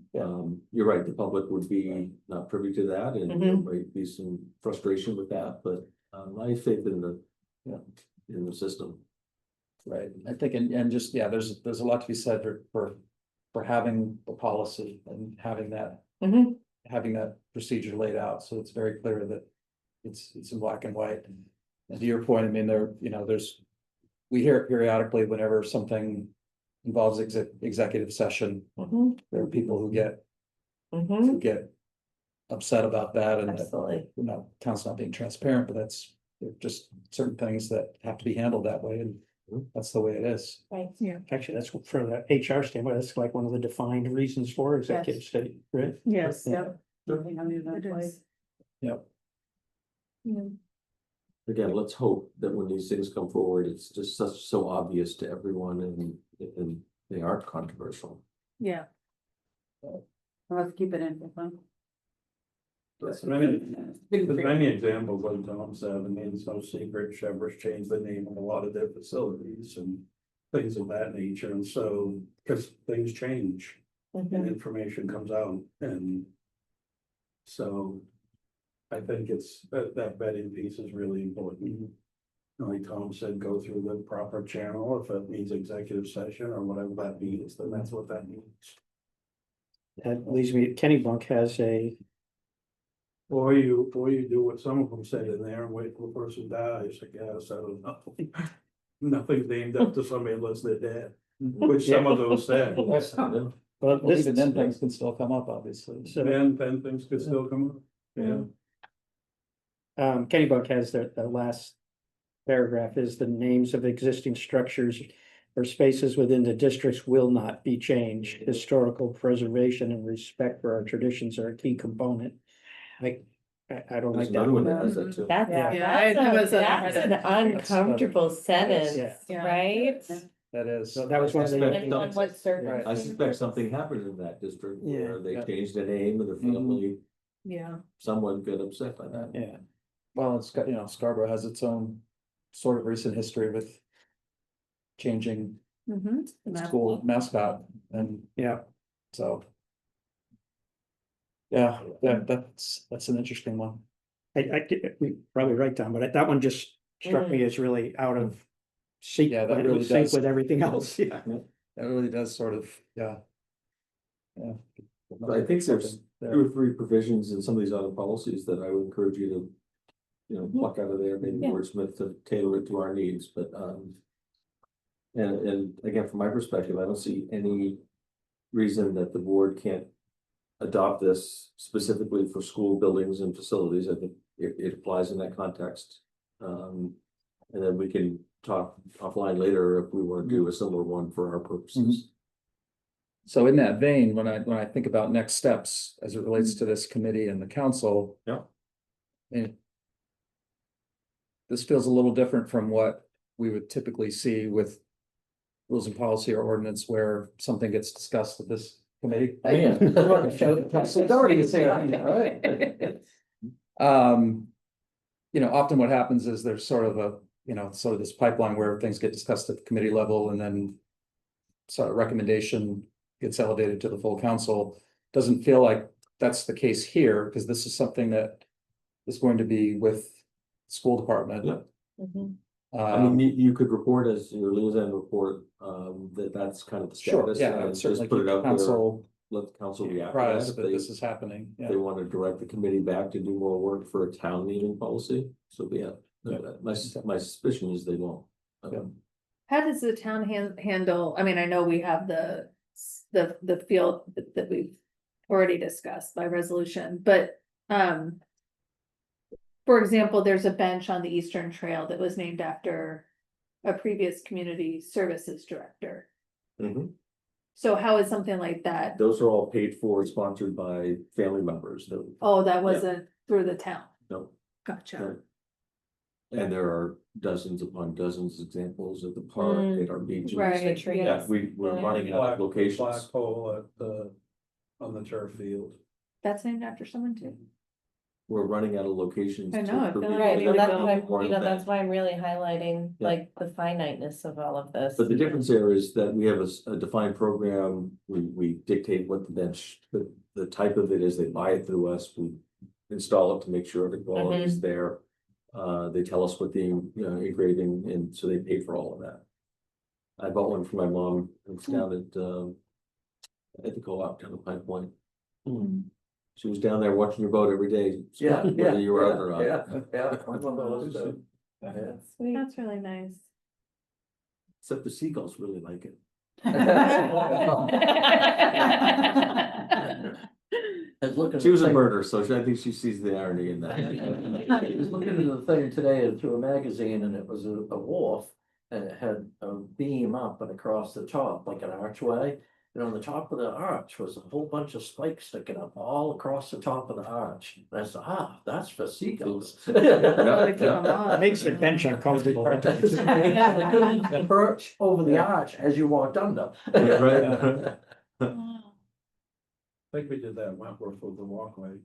S2: You're right, the public would be not privy to that, and there might be some frustration with that, but I have faith in the system.
S1: Right, I think, and just, there's a lot to be said for having the policy and having that procedure laid out, so it's very clear that it's in black and white. And to your point, I mean, we hear it periodically whenever something involves executive session, there are people who get upset about that, and that,
S7: Absolutely.
S1: town's not being transparent, but that's just certain things that have to be handled that way, and that's the way it is.
S7: Right.
S5: Yeah.
S3: Actually, that's for the HR standpoint, that's like one of the defined reasons for executive state, right?
S5: Yes,
S3: Yeah.
S5: yep.
S4: I think I knew that
S5: It
S4: place.
S5: is.
S1: Yep.
S5: Yeah.
S2: Again, let's hope that when these things come forward, it's just so obvious to everyone, and they aren't controversial.
S5: Yeah.
S4: Let's keep it in.
S6: There's many examples, like Tom said, I mean, it's no secret, Chever's changed the name of a lot of their facilities and things of that nature, and so, because things change and information comes out, and so I think it's, that vetting piece is really important. Like Tom said, go through the proper channel, if it means executive session or whatever that means, then that's what that means.
S3: That leaves me, Kennybunk has a,
S6: Or you do what some of them said in there and wait till the person dies, I guess, I don't know. Nothing's named after somebody unless they're dead, which some of those said.
S3: well,
S1: Well,
S3: this,
S1: even then things can still come up, obviously.
S3: so,
S6: Then things could still come up. Yeah.
S3: Kennybunk has the last paragraph is the names of existing structures or spaces within the districts will not be changed. Historical preservation and respect for our traditions are a key component. I don't
S2: There's
S3: like that
S2: another one
S3: one.
S2: that has that too.
S7: That's,
S5: Yeah,
S7: that's
S5: I was,
S7: that's an uncomfortable sentence,
S5: Yeah.
S7: right?
S1: That is.
S3: So that was one of the-
S7: Depending on what
S2: I
S7: circumstances.
S2: suspect something happened in that district where they
S1: Yeah.
S2: changed the name of the family,
S5: Yeah.
S2: someone got upset by that.
S3: Yeah,
S1: Well, it's got, Scarborough has its own sort of recent history with changing school mascot, and
S3: yeah.
S1: so. Yeah, that's an interesting one.
S3: We probably right, Tom, but that one just struck me as really out of sync,
S1: Yeah, that really
S3: sync
S1: does.
S3: with everything else, yeah.
S1: That really does sort of, yeah.
S2: But I think there's two or three provisions in some of these other policies that I would encourage you to, pluck out of there, maybe
S7: Yeah.
S2: wordsmith to tailor it to our needs, but, and again, from my perspective, I don't see any reason that the board can't adopt this specifically for school buildings and facilities. I think it applies in that context. And then we can talk offline later if we want to do a similar one for our purposes.
S1: So in that vein, when I think about next steps as it relates to this committee and the council.
S2: Yeah.
S1: And this feels a little different from what we would typically see with rules and policy or ordinance where something gets discussed at this committee. Often what happens is there's sort of this pipeline where things get discussed at the committee level and then sort of recommendation gets elevated to the full council. Doesn't feel like that's the case here, because this is something that is going to be with school department.
S2: Yeah.
S7: Mhm.
S2: I mean, you could report as your liaison report, that's kind of the
S1: Sure,
S2: status.
S1: yeah, I
S2: and
S1: would
S2: just
S1: certainly
S2: put
S1: keep
S2: it
S1: the
S2: out there,
S1: council
S2: let the council react to
S1: apprised
S2: that
S1: that
S2: if
S1: this is happening,
S2: they
S1: yeah.
S2: want to direct the committee back to do more work for a town meeting policy, so yeah.
S1: Yeah.
S2: My suspicion is they won't.
S1: Yeah.
S5: How does the town handle, I mean, I know we have the field that we've already discussed by resolution, but, for example, there's a bench on the Eastern Trail that was named after a previous community services director.
S2: Mhm.
S5: So how is something like that?
S2: Those are all paid for, sponsored by family members,
S5: Oh, that wasn't through the town.
S2: no,
S5: Gotcha.
S2: no. And there are dozens upon dozens of examples at the park, at our beaches.
S5: Right,
S7: trees.
S2: Yeah, we're running out of locations.
S6: Flagpole at on the turf field.
S5: That's named after someone too.
S2: We're running out of locations.
S5: I know, I
S2: for
S5: feel like
S2: people
S7: Right,
S2: to
S7: so
S5: we
S7: that's
S5: will-
S7: what I'm,
S2: more than
S7: that's
S2: that.
S7: why I'm really highlighting,
S2: Yeah.
S7: like, the finiteness of all of this.
S2: But the difference there is that we have a defined program, we dictate what the bench, the type of it is, they buy it through us, we install it to make sure the quality is there. They tell us what the, engraving, and so they pay for all of that. I bought one for my mom, it's down at the co-op down at Pine Point. She was down there watching your boat every day. Scott, whether you were out or not.
S5: That's really nice.
S2: Except the seagulls really like it. She was a birder, so I think she sees the irony in that.
S8: I was looking at the thing today through a magazine, and it was a wharf, and it had a beam up and across the top, like an archway. And on the top of the arch was a whole bunch of spikes sticking up all across the top of the arch. And I said, that's for seagulls.
S3: It makes the bench uncomfortable.
S8: They couldn't perch over the arch as you walked under.
S6: I think we did that in Wentworth with the walkway.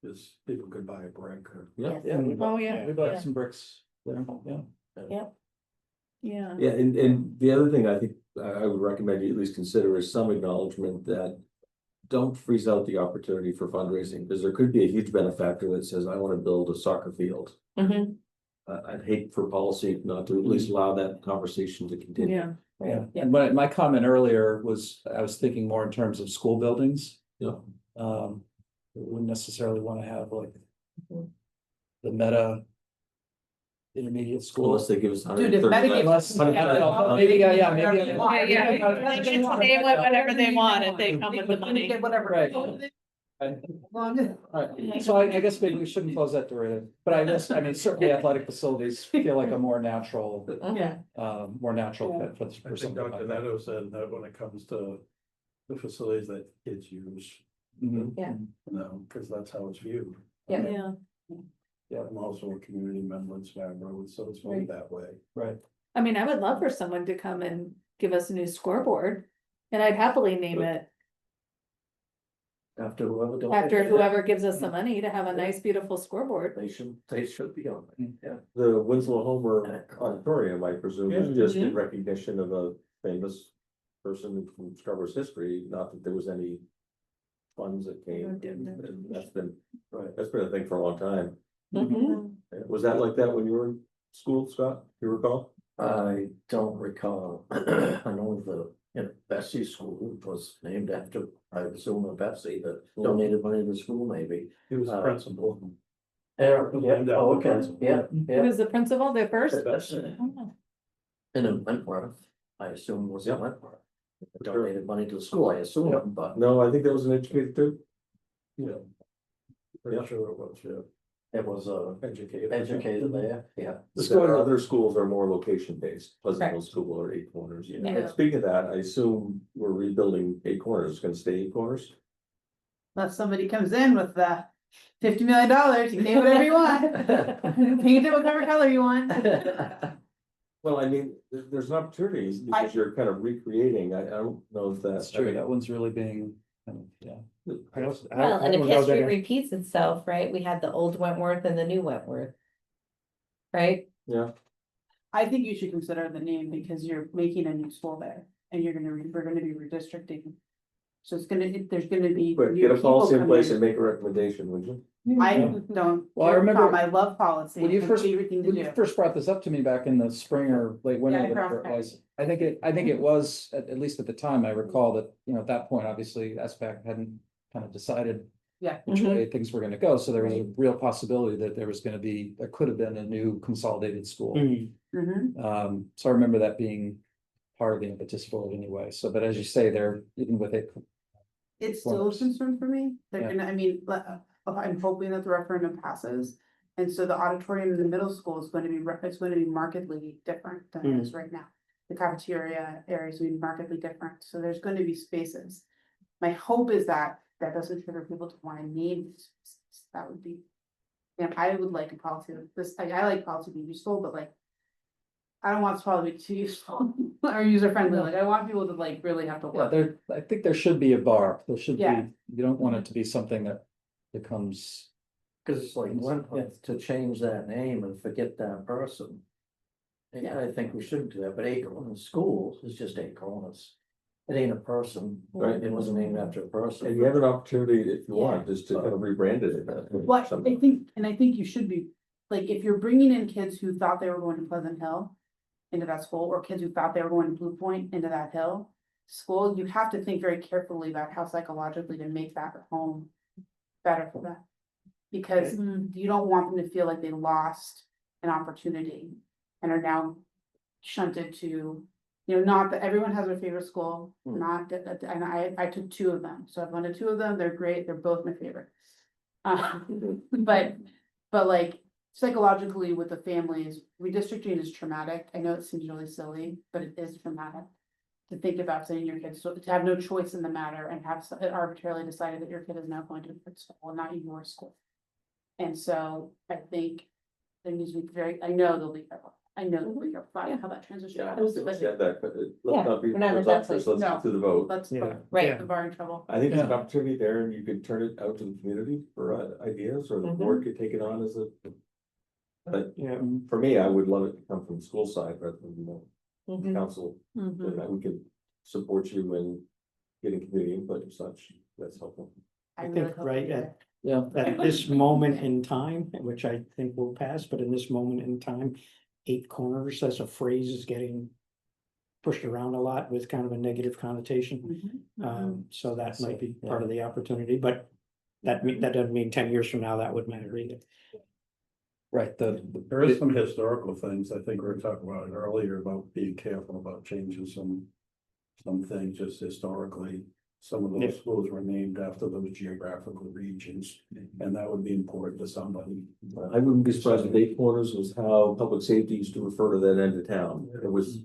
S6: is people could buy a brick or.
S2: Yeah.
S1: Yeah, we bought,
S5: Oh, yeah.
S1: we bought
S5: Yeah.
S1: some bricks there, yeah.
S5: Yeah.
S2: Yeah, and the other thing I think I would recommend you at least consider is some acknowledgement that don't freeze out the opportunity for fundraising, because there could be a huge benefactor that says, I want to build a soccer field.
S7: Mhm.
S2: I'd hate for policy not to at least allow that conversation to continue.
S5: Yeah.
S1: Yeah, and my comment earlier was, I was thinking more in terms of school buildings.
S2: Yeah.
S1: We wouldn't necessarily want to have like the meta intermediate school.
S2: Unless they give us.
S4: Dude, if Meta gives us-
S1: Maybe, yeah,
S5: Yeah, they can say whatever they want if they come with the money.
S4: Get whatever.
S1: Right. Alright, so I guess maybe we shouldn't close that door either, but I guess, I mean, certainly athletic facilities feel like a more natural,
S4: Yeah.
S1: more natural fit for
S6: I think
S1: something
S6: Dr.
S1: like that.
S6: Neto said that when it comes to the facilities that kids use,
S1: Mhm.
S7: Yeah.
S6: because that's how it's viewed.
S5: Yeah.
S6: I'm also a community member in Scarborough, so it's viewed that way.
S1: Right,
S5: I mean, I would love for someone to come and give us a new scoreboard, and I'd happily name it
S8: After whoever.
S5: after
S8: donated it,
S5: whoever gives us the money to have a nice, beautiful scoreboard.
S8: They should be on it, yeah.
S2: The Winslow Homer Auditorium, I presume, is just in
S5: Mhm.
S2: recognition of a famous person from Scarborough's history, not that there was any funds that came. And that's been a thing for a long time.
S5: Mhm.
S2: Was that like that when you were in school, Scott? You recall?
S8: I don't recall. I know Bessie School was named after, I assume, a Bessie that donated money to the school, maybe.
S6: He was the
S8: Uh,
S6: principal.
S8: Yeah,
S6: Named after
S8: okay,
S6: principal.
S8: yeah,
S5: Who
S8: yeah.
S5: was the principal, the first?
S8: Bessie.
S5: Oh,
S8: And in Wentworth, I assume was in Wentworth. Donated money to the school, I assume, but
S2: No, I think that was an educator too.
S6: Yeah. Pretty sure it was, yeah.
S8: it was
S6: Educated.
S8: educated there, yeah.
S2: There are other schools are more location based, Pleasantville
S7: Correct.
S2: School or Eight Corners.
S8: Yeah.
S2: And speaking of that, I assume we're rebuilding Eight Corners, it's gonna stay Eight Corners?
S4: Unless somebody comes in with the $50 million, you can name whatever you want. Paint it whatever color you want.
S2: Well, I mean, there's an opportunity because you're kind of recreating, I don't know if
S1: that's true, that one's really being, yeah.
S7: Well, and if history repeats itself, right, we had the old Wentworth and the new Wentworth. Right?
S2: Yeah,
S4: I think you should consider the name because you're making a new school there and we're gonna be redistricting. So there's gonna be.
S2: but
S4: new
S2: get a
S4: people
S2: policy in
S4: coming
S2: place and make a recommendation, would you?
S4: I
S1: Yeah.
S4: don't.
S1: Well, I remember
S4: Tom, I love policy.
S1: when you
S4: It's my
S1: first-
S4: favorite thing to
S1: When you
S4: do.
S1: first brought this up to me back in the spring or late winter,
S4: Yeah,
S1: whatever it was, I think it was, at least at the time, I recall that, at that point, obviously, SBAC hadn't kind of decided
S4: Yeah.
S1: which
S7: Mhm.
S1: way things were gonna go, so there was a real possibility that there could have been a new consolidated school.
S4: Mhm.
S1: So I remember that being part of the impetus for it anyway, so, but as you say, they're, even with it,
S4: It's still a
S1: Works.
S4: concern for me. They're
S1: Yeah.
S4: gonna, I mean, I'm hoping that the referendum passes. And so the auditorium in the middle school is going to be, it's going to be markedly different than it is right now. The cafeteria areas will be markedly different, so there's going to be spaces. My hope is that that doesn't trigger people to want to name these spaces. That would be. Yeah, I would like a policy of this, I like policy to be useful, but like. I don't want this policy to be too useful or user friendly, like I want people to like really have to
S1: yeah,
S4: work.
S1: I think there should be a bar, there should be,
S4: Yeah.
S1: you don't want it to be something that becomes.
S8: Cause it's like Wentworth to change that name and forget that person. Yeah, I think we shouldn't do that, but Acorn School is just Acorns. It ain't a person,
S2: Right.
S8: It wasn't named after a person.
S2: And you have an opportunity, if you
S4: Yeah.
S2: want, just to kind of rebrand it.
S4: Well, I think you should be, like, if you're bringing in kids who thought they were going to Pleasant Hill. Into that school, or kids who thought they were going to Blue Point into that hill. School, you have to think very carefully about how psychologically to make that home better for them. Because you don't want them to feel like they lost an opportunity and are now shunted to. Not that everyone has their favorite school, not that, and I took two of them, so I've gone to two of them, they're great, they're both my favorite. But like psychologically with the families, redistricting is traumatic, I know it seems really silly, but it is traumatic. To think about sending your kids, so to have no choice in the matter and have it arbitrarily decided that your kid is now going to a different school and not your school. And so I think there needs to be I know there'll be I know that we're fine how that transition
S2: Yeah, I
S4: happens,
S2: don't
S4: but
S2: understand that, but
S7: Yeah,
S2: let's not be
S7: we're not
S2: presumptuous, let's
S4: No.
S2: get to the vote.
S4: let's,
S3: Yeah.
S7: Right.
S4: the bar in trouble.
S2: I think there's an
S1: Yeah.
S2: opportunity there and you could turn it out to the community for ideas or the
S7: Mhm.
S2: board could take it on as a. But
S3: Yeah.
S2: for me, I would love it to come from the school side rather than the
S7: Mhm.
S2: council,
S4: Mhm.
S2: that we could support you in getting community input and such, that's helpful.
S3: I
S4: really
S3: think
S4: hope
S3: right
S4: we do.
S3: at,
S1: Yeah.
S3: at this moment in time, which I think will pass, but in this moment in time, 8 corners as a phrase is getting pushed around a lot with kind of a negative connotation. So that might be part of the opportunity, but that doesn't mean 10 years from now that would matter either.
S1: Right,
S6: There is some historical things, I think we were talking about it earlier, about being careful about changing some things just historically. Some of
S3: Yeah.
S6: those schools were named after those geographical regions, and that would be important to somebody.
S2: I wouldn't be surprised if 8 Corners was how public safety used to refer to that end of town, it was.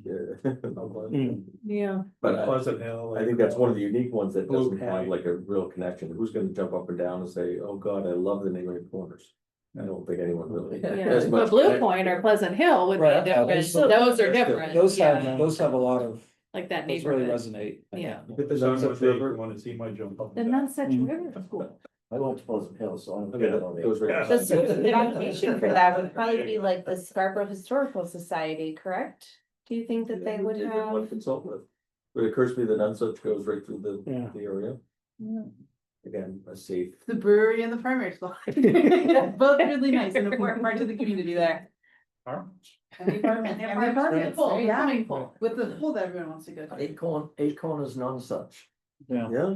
S5: Yeah.
S2: But
S6: Pleasant Hill.
S2: I think that's one of the unique ones that
S6: Blue
S2: doesn't have
S6: Point.
S2: like a real connection, who's gonna jump up and down and say, oh god, I love the name of 8 Corners. I don't think anyone really.
S5: Yeah,
S2: has
S5: but
S2: much
S5: Blue
S2: connection.
S5: Point or Pleasant Hill would be
S1: Right,
S5: different,
S1: so-
S5: those are different,
S1: those
S5: yeah,
S1: have a lot of,
S5: like that
S1: those really
S5: neighborhood.
S1: resonate.
S5: Yeah.
S2: You get the
S6: Someone
S2: Sunset
S6: would
S2: River.
S6: want to see my jump up.
S5: The
S6: and down.
S5: Nonsuch
S1: Mm.
S5: River School.
S8: I went to Pleasant Hill, so I don't.
S2: Okay, that goes right.
S6: Yeah.
S7: The foundation for that would probably be like the Scarborough Historical Society, correct? Do you think that they would
S2: They're good one to
S7: have?
S2: consult with. But it occurs to me that Nonsuch goes right through
S3: Yeah.
S2: the area. Again, a safe.
S4: The brewery and the primary school. Both really nice and important parts of the community there. And the apartment, and the apartment pool,
S5: Very
S4: yeah,
S5: swimming pool.
S4: with the pool that everyone wants to go to.
S8: 8 Corners, none such.
S1: Yeah.
S2: Yeah.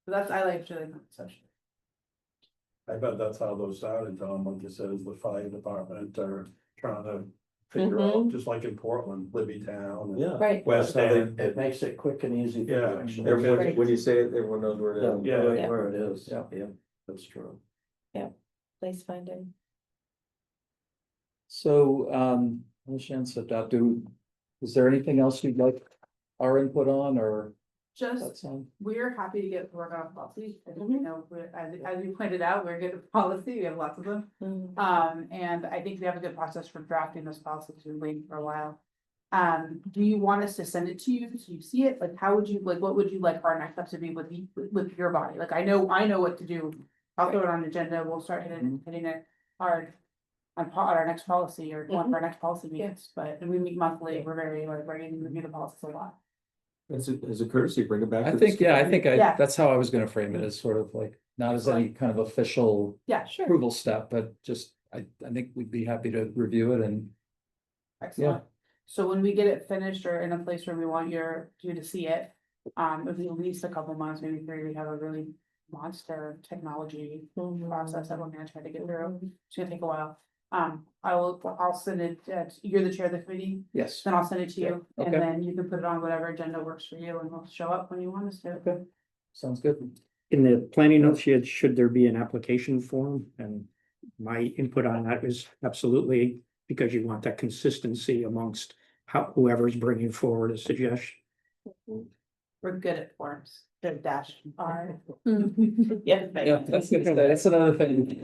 S4: So that's, I like really such.
S6: I bet that's how those started, Tom, like you said, is the fire department are trying to figure out, just like in Portland, Libby Town. and
S2: Yeah.
S7: Right,
S6: West
S2: That's how they-
S6: End.
S8: It makes it quick and easy. for
S6: Yeah.
S8: direction.
S2: Everyone, when you say it, everyone knows where it is.
S6: Yeah.
S8: Right where it is.
S1: Yeah.
S8: Yeah, that's true.
S7: place finding.
S1: So, is there anything else you'd like our input on, or?
S4: Just,
S1: That sound?
S4: we're happy to get to work on policy, and
S7: Mhm.
S4: you know, as you pointed out, we're good at policy, we have lots of them. And I think we have a good process for drafting this policy, because we've been waiting for a while. Do you want us to send it to you, so you see it, like, how would you, like, what would you like our next steps to be with your body, like, I know what to do. I'll throw it on the agenda, we'll start hitting it hard. On our next policy, or one of our next policy meetings, but we meet monthly, we're very, like, we're gonna review the policy a lot.
S2: As a courtesy, bring it back.
S1: I
S2: to
S1: think,
S2: the
S1: yeah, I
S2: school.
S1: think
S4: Yeah.
S1: that's how I was gonna frame it, as sort of like, not as any kind of official
S4: Yeah, sure.
S1: approval step, but just, I think we'd be happy to review it and.
S4: Excellent. So when we get it finished or in a place where we want you to see it, if we at least a couple months, maybe 3, we have a really monster technology process that we're gonna try to get through. It's gonna take a while. I'll send it, you're the chair of the committee,
S1: Yes.
S4: then I'll send it to you, and
S1: Okay.
S4: then you can put it on whatever agenda works for you, and we'll show up when you want us to.
S1: Okay. Sounds good.
S3: In the planning notes, you had, should there be an application form? And my input on that is absolutely, because you want that consistency amongst whoever's bringing forward a suggestion.
S4: We're good at forms, they're dash R.
S7: Yeah.
S1: Yeah, that's another thing.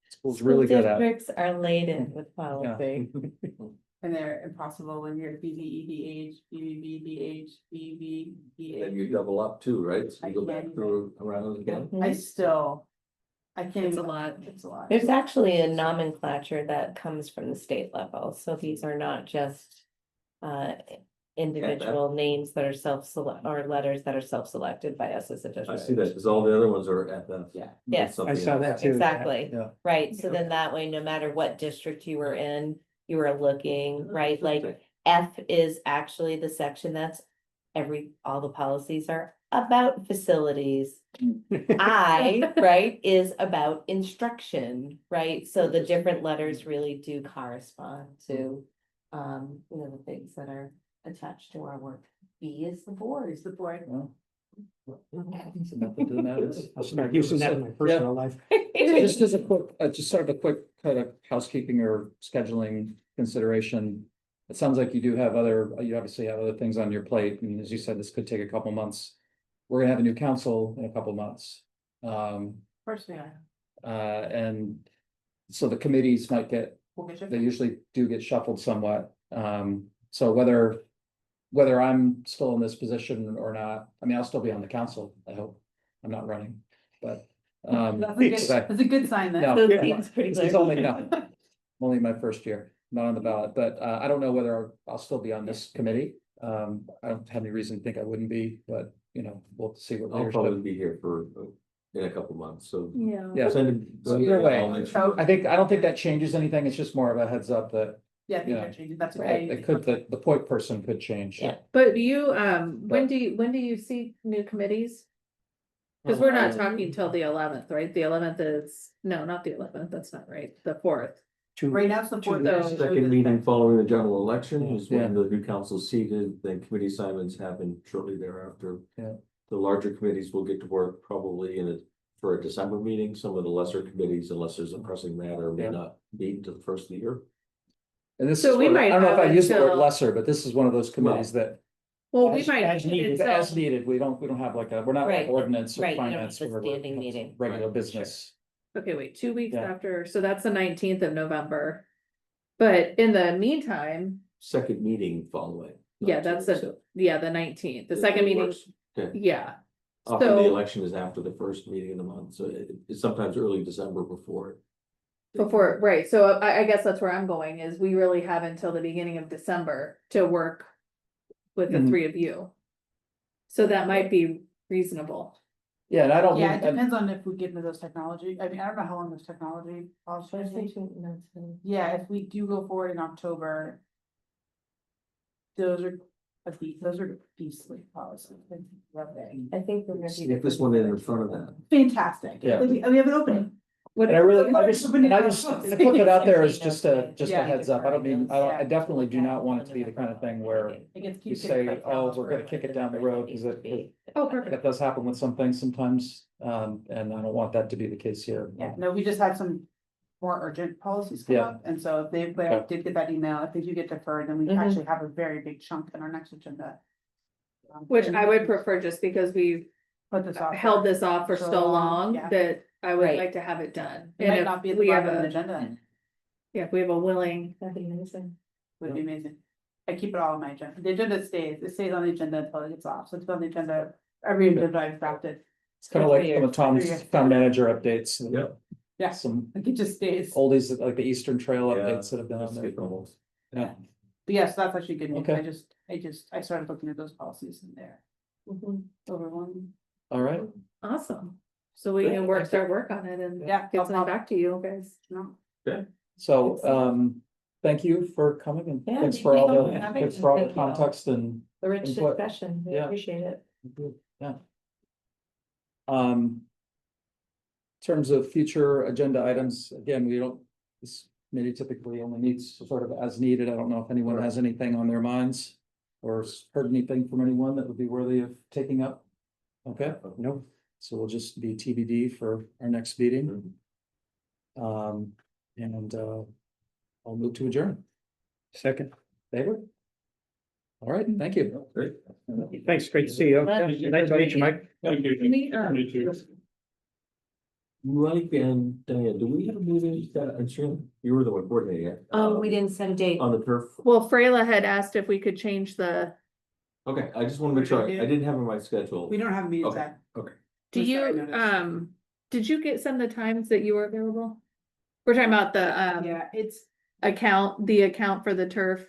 S1: School's
S7: School
S1: really good at.
S7: districts are laden with policy.
S4: And they're impossible when you're BBEDH, BBBDH,
S2: And you
S4: BBBH.
S2: double up too, right? So
S4: I
S2: you go
S4: can't
S2: back through around again.
S4: I can't.
S5: It's a
S4: even-
S5: lot.
S4: It's a lot.
S7: There's actually a nomenclature that comes from the state level, so these are not just individual names that are self-select, or letters that are self-selected by us as a district.
S2: I see that, because all the other ones are at the.
S4: Yeah.
S7: Yes.
S3: I saw that too.
S7: Exactly,
S1: Yeah.
S7: right, so then that way, no matter what district you were in, you were looking, right, like F is actually the section that's all the policies are about facilities. Right, is about instruction, right, so the different letters really do correspond to, the things that are attached to our work. B is the board.
S4: Is the board.
S1: Well, it's a method to the madness.
S3: I'll start using that in my personal life.
S1: Just as a quick, just sort of a quick kind of housekeeping or scheduling consideration. It sounds like you obviously have other things on your plate, and as you said, this could take a couple months. We're gonna have a new council in a couple months.
S4: Of course we are.
S1: And so the committees might get
S4: We'll get you.
S1: they usually do get shuffled somewhat. So whether I'm still in this position or not, I mean, I'll still be on the council, I hope. I'm not running, but.
S4: That's a good sign then.
S1: No,
S7: So it
S1: yeah.
S7: seems pretty
S1: It's
S7: clear.
S1: only, no, only my first year, not on the ballot, but I don't know whether I'll still be on this committee. I don't have any reason to think I wouldn't be, but we'll see what
S2: I'll probably
S1: leadership.
S2: be here for, in a couple months, so.
S5: Yeah.
S1: Yeah,
S2: Send
S1: either way,
S2: I'll make
S4: So-
S2: sure.
S1: I don't think that changes anything. It's just more of a heads up that
S4: Yeah, I think
S1: Yeah.
S4: they're changing, that's
S7: Right.
S1: it could, the point person could change.
S7: Yeah.
S5: But do you, when do you see new committees? Cause we're not talking till the 11th, right? The 11th is, no, not the 11th, that's not right, the 4th.
S4: Right now, it's the fourth.
S5: So-
S2: Second meeting following the general election is
S1: Yeah.
S2: when the new council is seated, then committee assignments happen shortly thereafter.
S1: Yeah.
S2: The larger committees will get to work probably for a December meeting. Some of the lesser committees, unless there's a pressing matter, may
S1: Yeah.
S2: not meet until the first of the year.
S1: And this
S5: So
S1: is,
S5: we
S1: one of- I
S5: might
S1: don't know if
S5: have
S1: I use the word
S5: until-
S1: lesser, but this is one of those committees that
S5: Well, we
S3: As-
S5: might.
S3: as needed.
S5: until-
S1: as needed, we don't have like we're not like
S7: Right.
S1: ordinance or
S7: Right, you don't
S1: finance.
S7: have a
S1: we're
S7: standing meeting.
S1: Regular
S2: Right.
S1: business.
S5: Okay, wait, 2 weeks
S1: Yeah.
S5: after, so that's the 19th of November. But in the meantime,
S2: Second meeting following.
S5: yeah, that's the 19th, the second meeting,
S2: Okay,
S5: yeah.
S2: often the
S5: So
S2: election is after the first meeting of the month, so it's sometimes early December before.
S5: before, right, so I guess that's where I'm going, is we really have until the beginning of December to work with the
S1: Mhm.
S5: three of you. So that might be reasonable.
S1: Yeah, and I don't.
S4: Yeah, it
S1: mean-
S4: depends on if we get into those technology, I mean, I don't know how long those technology. policies take. Yeah, if we do go forward in October. Those are those are beastly policies.
S7: I think we're gonna be.
S2: Sneak this one in front of that.
S4: Fantastic.
S1: Yeah.
S4: We have an opening.
S5: What,
S1: And I really, I
S4: Let's
S1: just,
S4: open it
S1: and I
S4: up.
S1: just, to put it out there as just a
S4: Yeah.
S1: heads up. I don't mean, I
S4: Yeah.
S1: definitely do not want it to be the kind of thing where
S4: It gets
S1: you
S4: kicked
S1: say,
S4: by
S1: oh,
S4: council.
S1: we're gonna kick it down the road, because
S5: oh, perfect,
S1: that does happen with some things sometimes. And I don't want that to be the case here.
S4: Yeah, no, we just had some more urgent policies come
S1: Yeah.
S4: up, and so if they, but I did get that email, if they do get deferred, then we
S7: Mhm.
S4: actually have a very big chunk in our next agenda.
S5: which
S4: and
S5: I
S4: we
S5: would
S4: can
S5: prefer just because we've
S4: Put this off.
S5: held this off for
S4: So
S5: so
S4: long,
S5: long
S4: yeah.
S5: that I would
S7: Right.
S5: like to have it done.
S4: It
S5: And
S4: might
S5: if
S4: not be at the
S5: we have
S4: bottom of the
S5: a,
S4: agenda,
S5: yeah, if we have a willing,
S7: That'd be amazing.
S4: would be amazing. I keep it all on my agenda, the agenda stays on the agenda until it gets off, so it's on the agenda, every agenda I've drafted,
S1: It's kind of like some of
S4: Yeah.
S1: Tom's town manager updates. and
S2: Yep.
S4: Yeah.
S1: Some
S4: like it just stays.
S1: oldies, like the Eastern Trail
S2: Yeah.
S1: updates that have been on there.
S2: Skip almost.
S1: Yeah.
S4: But yes, that's actually good news,
S1: Okay.
S4: I started looking at those policies in there, over one.
S1: All right.
S5: awesome. So we can start work on it and
S4: Yeah,
S5: get
S4: I'll
S5: something
S4: pop-
S5: back to you guys.
S4: No,
S1: So, thank you for coming and
S7: Yeah,
S1: thanks
S7: thank
S1: for
S7: you
S1: all
S7: so
S1: the,
S7: much.
S1: thanks for all the
S7: Thank you all.
S1: context and.
S7: The rich
S1: Input.
S7: discussion, we
S1: Yeah.
S7: appreciate it.
S1: Yeah. In terms of future agenda items, again, we don't, this committee typically only meets sort of as needed. I don't know if anyone has anything on their minds. Or heard anything from anyone that would be worthy of taking up. Okay,
S3: No,
S1: so we'll just be TBD for our next meeting.
S2: Mhm.
S1: And I'll move to adjourn.
S3: second.
S1: David? All right, thank you.
S2: Great.
S3: Thanks, great to see you.
S7: Yeah.
S3: Nice to meet you, Mike.
S6: Thank you.
S2: Mike and Diane, do we have a meeting that, I'm sure you were the one coordinating it?
S7: We didn't set a date.
S2: On the turf?
S5: Well, Freyla had asked if we could change the,
S2: Okay, I just want to make sure, I didn't have it on my schedule.
S4: we don't have meetings
S2: Okay.
S4: at.
S5: do
S4: Just that I
S5: you,
S4: noticed.
S5: did you get some of the times that you were available? We're talking about the,
S4: Yeah, it's,
S5: the account for the turf.